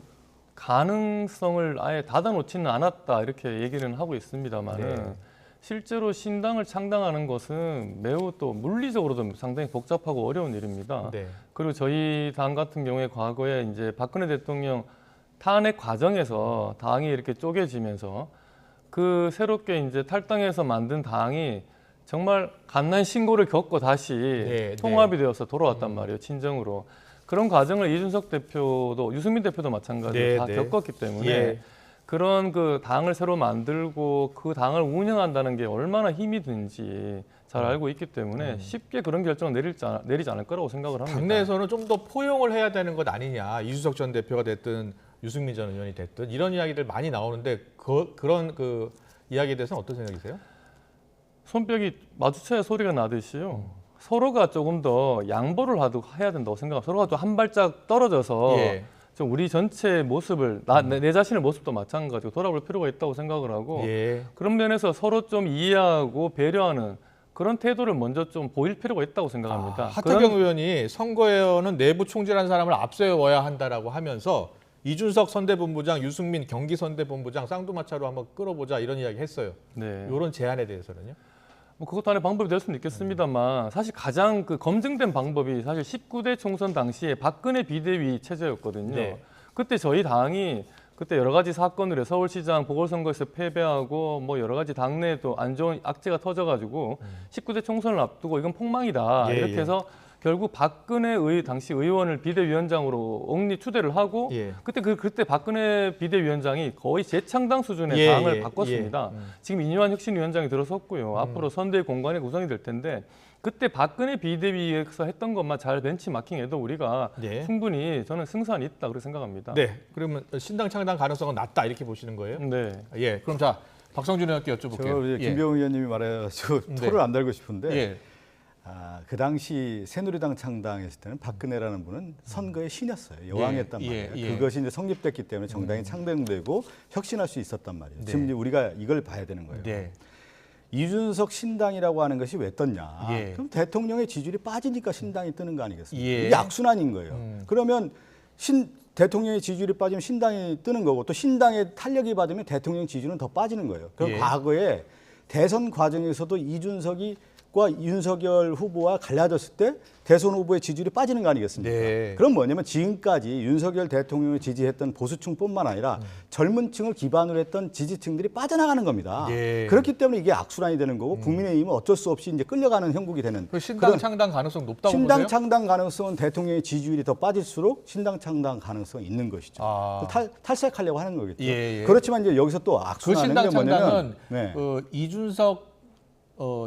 가능성을 아예 닫아놓지는 않았다 이렇게 얘기는 하고 있습니다만은 네. 실제로 신당을 창당하는 것은 매우 또 물리적으로도 상당히 복잡하고 어려운 일입니다. 네. 그리고 저희 당 같은 경우에 과거에 이제 박근혜 대통령 탄핵 과정에서 당이 이렇게 쪼개지면서 그 새롭게 이제 탈당해서 만든 당이 정말 갓난 신고를 겪고 다시 통합이 되어서 돌아왔단 말이에요, 친정으로. 그런 과정을 이준석 대표도 유승민 대표도 마찬가지로 다 겪었기 때문에 그런 그 당을 새로 만들고 그 당을 운영한다는 게 얼마나 힘이 든지 잘 알고 있기 때문에 쉽게 그런 결정을 내리지 않을 거라고 생각을 합니다. 당내에서는 좀 더 포용을 해야 되는 것 아니냐. 이준석 전 대표가 됐든 유승민 전 의원이 됐든 이런 이야기들 많이 나오는데 그런 그 이야기에 대해서는 어떤 생각이세요? 손뼉이 마주쳐야 소리가 나듯이요. 서로가 조금 더 양보를 해야 된다고 생각합니다. 서로가 좀 한 발짝 떨어져서 좀 우리 전체의 모습을 내 자신의 모습도 마찬가지고 돌아볼 필요가 있다고 생각을 하고 그런 면에서 서로 좀 이해하고 배려하는 그런 태도를 먼저 좀 보일 필요가 있다고 생각합니다. 하태경 의원이 선거에는 내부 총질한 사람을 앞세워야 한다라고 하면서 이준석 선대본부장, 유승민 경기선대본부장 쌍두마차로 한번 끌어보자 이런 이야기 했어요. 네. 이런 제안에 대해서는요? 뭐 그것도 하나의 방법이 될 수는 있겠습니다만 사실 가장 그 검증된 방법이 사실 19대 총선 당시에 박근혜 비대위 체제였거든요. 네. 그때 저희 당이 그때 여러 가지 사건으로 서울시장 보궐선거에서 패배하고 뭐 여러 가지 당내에도 안 좋은 악재가 터져가지고 19대 총선을 앞두고 이건 폭망이다 이렇게 해서 결국 박근혜 당시 의원을 비대위원장으로 옥리 추대를 하고 그때 박근혜 비대위원장이 거의 재창당 수준의 당을 바꿨습니다. 지금 이뇨한 혁신위원장이 들어섰고요. 앞으로 선대위 공관이 구성이 될 텐데 그때 박근혜 비대위에서 했던 것만 잘 벤치마킹해도 우리가 충분히 저는 승산이 있다 그렇게 생각합니다. 네, 그러면 신당 창당 가능성은 낮다 이렇게 보시는 거예요? 네. 그럼 자 박성준 의원께 여쭤볼게요. 김병우 의원님이 말해가지고 토를 안 달고 싶은데 그 당시 새누리당 창당했을 때는 박근혜라는 분은 선거의 신이었어요. 여왕이었단 말이에요. 그것이 이제 성립됐기 때문에 정당이 창당되고 혁신할 수 있었단 말이에요. 지금 이제 우리가 이걸 봐야 되는 거예요. 이준석 신당이라고 하는 것이 왜 떴냐. 그럼 대통령의 지지율이 빠지니까 신당이 뜨는 거 아니겠습니까? 이게 악순환인 거예요. 그러면 대통령의 지지율이 빠지면 신당이 뜨는 거고 또 신당의 탄력이 받으면 대통령 지지율은 더 빠지는 거예요. 그럼 과거에 대선 과정에서도 이준석과 윤석열 후보와 갈라졌을 때 대선 후보의 지지율이 빠지는 거 아니겠습니까? 그럼 뭐냐면 지금까지 윤석열 대통령을 지지했던 보수층뿐만 아니라 젊은 층을 기반으로 했던 지지층들이 빠져나가는 겁니다. 그렇기 때문에 이게 악순환이 되는 거고 국민의힘은 어쩔 수 없이 이제 끌려가는 형국이 되는. 신당 창당 가능성 높다고 보세요? 신당 창당 가능성은 대통령의 지지율이 더 빠질수록 신당 창당 가능성이 있는 것이죠. 탈색하려고 하는 거겠죠. 그렇지만 이제 여기서 또 악순환은 신당 뭐냐면 창당은 이준석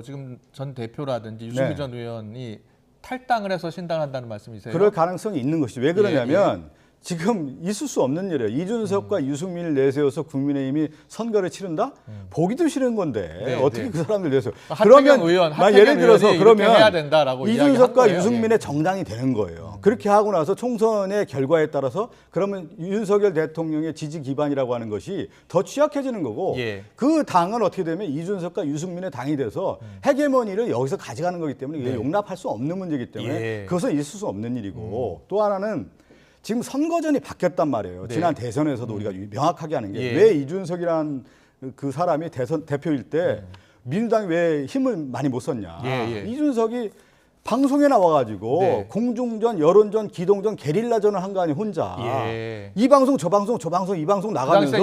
지금 전 대표라든지 유승민 전 의원이 탈당을 해서 신당한다는 말씀이세요? 그럴 가능성이 있는 것이죠. 왜 그러냐면 지금 있을 수 없는 일이에요. 이준석과 유승민을 내세워서 국민의힘이 선거를 치른다? 보기도 싫은 건데 어떻게 그 사람들 내세워? 그러면 예를 들어서 그러면 이준석과 유승민의 정당이 되는 거예요. 그렇게 하고 나서 총선의 결과에 따라서 그러면 윤석열 대통령의 지지 기반이라고 하는 것이 더 취약해지는 거고 그 당은 어떻게 되면 이준석과 유승민의 당이 돼서 헤게모니를 여기서 가져가는 거기 때문에 이게 용납할 수 없는 문제이기 때문에 그것은 있을 수 없는 일이고 또 하나는 지금 선거전이 바뀌었단 말이에요. 지난 대선에서도 우리가 명확하게 하는 게 왜 이준석이라는 그 사람이 대선 대표일 때 민주당이 왜 힘을 많이 못 썼냐. 이준석이 방송에 나와가지고 공중전, 여론전, 기동전, 게릴라전을 한 거 아니에요, 혼자. 이 방송, 저 방송, 저 방송, 이 방송 나가면서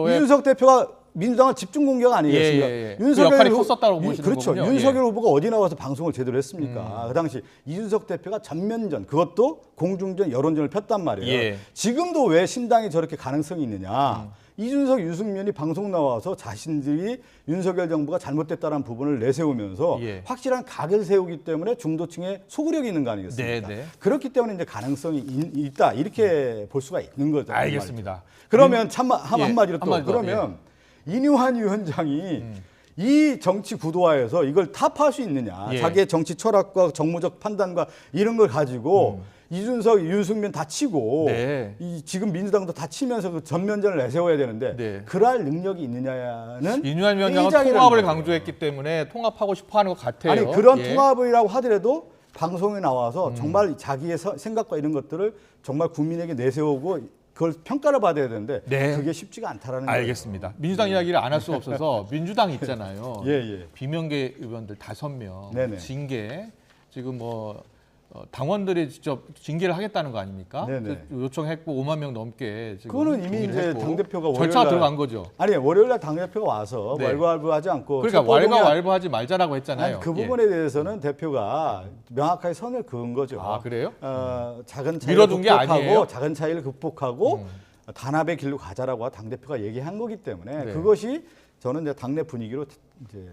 이준석 대표가 민주당은 집중 공격 아니겠습니까? 윤석열 역할이 컸었다고 보시는 그렇죠. 거군요. 윤석열 후보가 어디 나와서 방송을 제대로 했습니까? 그 당시 이준석 대표가 전면전, 그것도 공중전, 여론전을 폈단 말이에요. 지금도 왜 신당이 저렇게 가능성이 있느냐? 이준석, 유승민이 방송 나와서 자신들이 윤석열 정부가 잘못됐다는 부분을 내세우면서 확실한 각을 세우기 때문에 중도층에 소구력이 있는 거 아니겠습니까? 그렇기 때문에 이제 가능성이 있다 이렇게 볼 수가 있는 거죠. 알겠습니다. 그러면 한마디로 또 그러면 이뇨한 위원장이 이 정치 구도화에서 이걸 타파할 수 있느냐. 자기의 정치 철학과 정무적 판단과 이런 걸 가지고 이준석, 윤승민 다 치고 네. 이 지금 민주당도 다 치면서 그 전면전을 내세워야 되는데 네. 그럴 능력이 있느냐는 이뉴한 위원장은 통합을 강조했기 때문에 통합하고 싶어하는 것 같아요. 아니 그런 예. 통합이라고 하더라도 방송에 나와서 정말 자기의 생각과 이런 것들을 정말 국민에게 내세우고 그걸 평가를 받아야 되는데 네. 그게 쉽지가 않다라는 거예요. 알겠습니다. 민주당 이야기를 안 할 수 없어서 민주당 있잖아요. 예. 비명계 의원들 5명 네네. 징계 지금 뭐 당원들이 직접 징계를 하겠다는 거 아닙니까? 네네. 요청했고 5만 명 넘게 지금 그거는 이미 이제 했고. 당대표가 절차가 들어간 거죠. 아니 월요일날 당대표가 와서 네. 왈가왈부하지 않고 그러니까 왈가왈부하지 말자라고 했잖아요. 아니, 그 부분에 대해서는 대표가 명확하게 선을 그은 거죠. 아 그래요? 작은 차이를 밀어둔 게 극복하고 아니에요? 작은 차이를 극복하고 단합의 길로 가자라고 당 대표가 얘기한 거기 때문에 네. 그것이 저는 이제 당내 분위기로 이제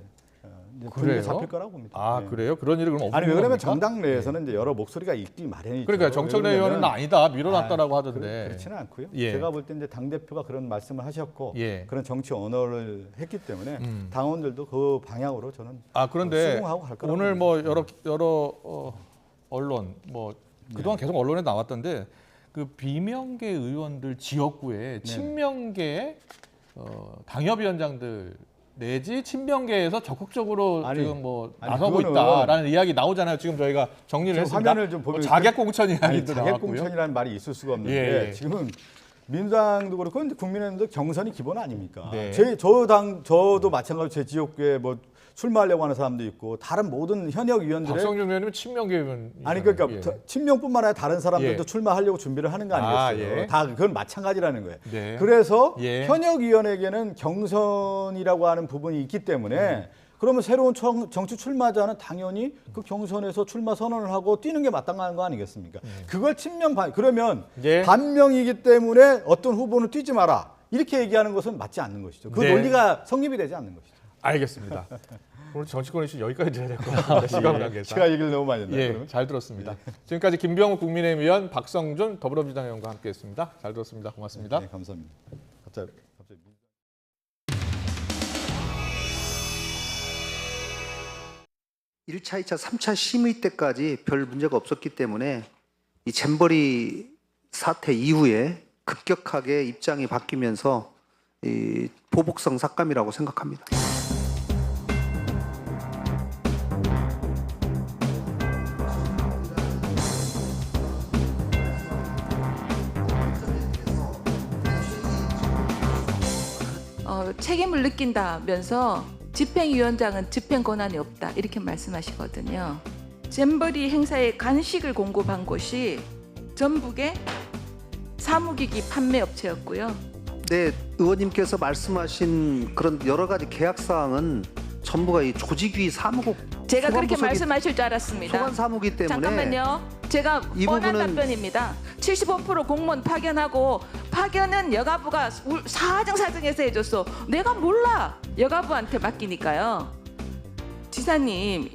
분위기 잡힐 거라고 봅니다. 아 네. 그래요? 그런 일은 그럼 없는 아니 왜 그러면 겁니까? 정당 내에서는 이제 여러 목소리가 있기 마련이죠. 그러니까 정청래 왜 의원은 그러냐면 아니다 밀어놨다라고 하던데. 그렇지는 않고요. 예. 제가 볼 때 이제 당 대표가 그런 말씀을 하셨고 예. 그런 정치 언어를 했기 때문에 당원들도 그 방향으로 저는 그런데 수긍하고 갈 거라고 오늘 봅니다. 뭐 여러 언론 뭐 그동안 계속 언론에 나왔던데 그 비명계 의원들 지역구에 친명계 당협위원장들 내지 친명계에서 적극적으로 지금 뭐 나서고 있다라는 이야기 나오잖아요. 지금 저희가 정리를 했습니다. 화면을 좀 보면 자객공천 이야기도 나왔고요. 자객공천이라는 말이 있을 수가 없는데 예. 지금 민주당도 그렇고 국민의힘도 경선이 기본 아닙니까? 네. 저도 마찬가지로 제 지역구에 뭐 출마하려고 하는 사람도 있고 다른 모든 현역 의원들의 박성준 의원님은 친명계 의원 아니 그러니까 친명뿐만 아니라 다른 사람들도 예. 출마하려고 준비를 하는 거 아니겠어요? 예. 다 그건 마찬가지라는 거예요. 네. 그래서 예. 현역 의원에게는 경선이라고 하는 부분이 있기 때문에 그러면 새로운 정치 출마자는 당연히 그 경선에서 출마 선언을 하고 뛰는 게 마땅한 거 아니겠습니까? 그걸 그러면 반명이기 때문에 어떤 후보는 뛰지 마라 이렇게 얘기하는 것은 맞지 않는 것이죠. 그 네. 논리가 성립이 되지 않는 것이죠. 알겠습니다. 오늘 정치권 이슈 여기까지 해야 될 것 같습니다. 시간 관계상. 제가 얘기를 너무 많이 했나요? 예, 그러면? 잘 들었습니다. 지금까지 김병욱 국민의힘 의원, 박성준 더불어민주당 의원과 함께했습니다. 잘 들었습니다. 고맙습니다. 네, 감사합니다. 갑자기. 1차, 2차, 3차 심의 때까지 별 문제가 없었기 때문에 이 잼버리 사태 이후에 급격하게 입장이 바뀌면서 이 보복성 삭감이라고 생각합니다. 책임을 느낀다면서 집행위원장은 집행 권한이 없다 이렇게 말씀하시거든요. 잼버리 행사에 간식을 공급한 곳이 전북의 사무기기 판매 업체였고요. 네, 의원님께서 말씀하신 그런 여러 가지 계약 사항은 전부가 이 조직위 사무국 제가 그렇게 말씀하실 줄 알았습니다. 소관 사무기 때문에 잠깐만요. 제가 이 뻔한 부분은 답변입니다. 75% 공무원 파견하고 파견은 여가부가 사정사정해서 해줬어. 내가 몰라. 여가부한테 맡기니까요. 지사님,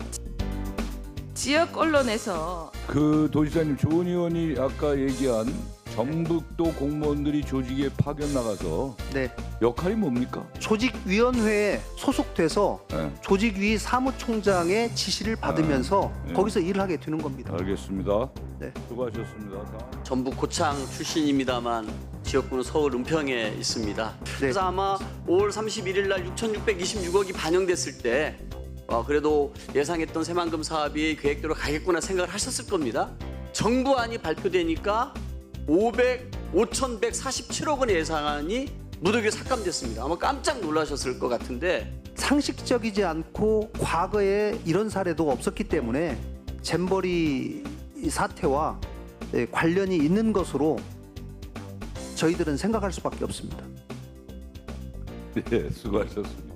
지역 언론에서 그 도지사님 조은 의원이 아까 얘기한 전북도 공무원들이 조직에 파견 나가서 네. 역할이 뭡니까? 조직위원회에 소속돼서 조직위 사무총장의 지시를 받으면서 거기서 일을 하게 되는 겁니다. 알겠습니다. 네. 수고하셨습니다. 전북 고창 출신입니다만 지역구는 서울 은평에 있습니다. 그래서 아마 5월 31일 날 6,626억이 반영됐을 때 그래도 예상했던 새만금 사업이 계획대로 가겠구나 생각을 하셨을 겁니다. 정부안이 발표되니까 5,147억 원의 예산안이 무더기에 삭감됐습니다. 아마 깜짝 놀라셨을 것 같은데 상식적이지 않고 과거에 이런 사례도 없었기 때문에 잼버리 사태와 관련이 있는 것으로 저희들은 생각할 수밖에 없습니다. 네, 수고하셨습니다.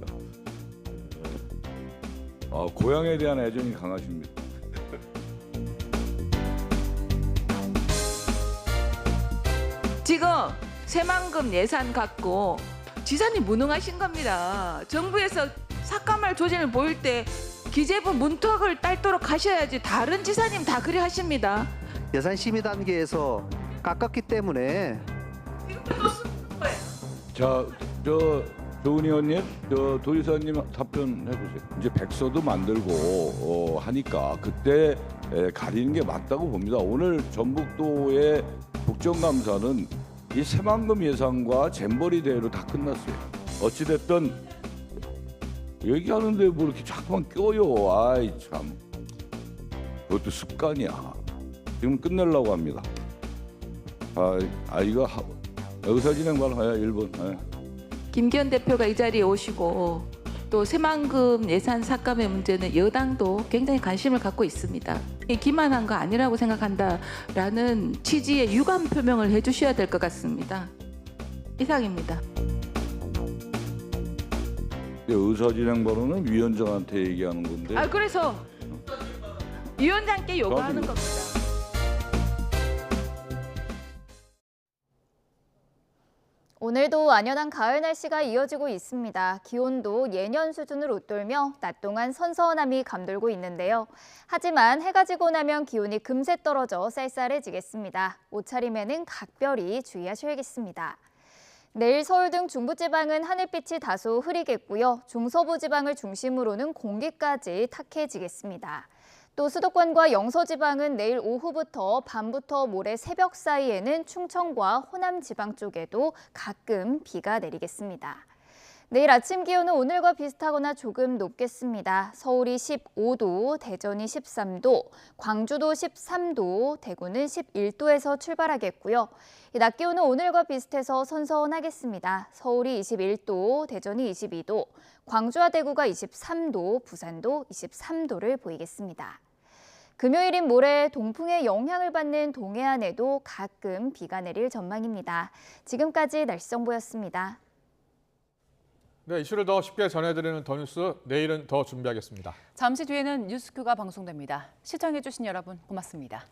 고향에 대한 애정이 강하십니다. 지금 새만금 예산 갖고 지사님 무능하신 겁니다. 정부에서 삭감할 조짐을 보일 때 기재부 문턱을 딸도록 하셔야지. 다른 지사님 다 그래 하십니다. 예산 심의 단계에서 깎았기 때문에 자, 조은희 의원님, 도지사님 답변해보세요. 이제 백서도 만들고 하니까 그때 가리는 게 맞다고 봅니다. 오늘 전북도의 국정감사는 이 새만금 예산과 잼버리 대회로 다 끝났어요. 어찌됐든 얘기하는데 뭐 이렇게 자꾸만 껴요. 아이 참. 그것도 습관이야. 지금 끝내려고 합니다. 이거 의사진행만 해야 1분. 김기현 대표가 이 자리에 오시고 또 새만금 예산 삭감의 문제는 여당도 굉장히 관심을 갖고 있습니다. 기만한 거 아니라고 생각한다라는 취지의 유감 표명을 해주셔야 될 것 같습니다. 이상입니다. 의사진행 발언은 위원장한테 얘기하는 건데. 그래서 위원장께 요구하는 겁니다. 오늘도 완연한 가을 날씨가 이어지고 있습니다. 기온도 예년 수준을 웃돌며 낮 동안 선선함이 감돌고 있는데요. 하지만 해가 지고 나면 기온이 금세 떨어져 쌀쌀해지겠습니다. 옷차림에는 각별히 주의하셔야겠습니다. 내일 서울 등 중부지방은 하늘빛이 다소 흐리겠고요. 중서부 지방을 중심으로는 공기까지 탁해지겠습니다. 또 수도권과 영서지방은 내일 오후부터 밤부터 모레 새벽 사이에는 충청과 호남 지방 쪽에도 가끔 비가 내리겠습니다. 내일 아침 기온은 오늘과 비슷하거나 조금 높겠습니다. 서울이 15도, 대전이 13도, 광주도 13도, 대구는 11도에서 출발하겠고요. 낮 기온은 오늘과 비슷해서 선선하겠습니다. 서울이 21도, 대전이 22도, 광주와 대구가 23도, 부산도 23도를 보이겠습니다. 금요일인 모레 동풍의 영향을 받는 동해안에도 가끔 비가 내릴 전망입니다. 지금까지 날씨 정보였습니다. 네, 이슈를 더 쉽게 전해드리는 더 뉴스, 내일은 더 준비하겠습니다. 잠시 뒤에는 뉴스큐가 방송됩니다. 시청해주신 여러분 고맙습니다.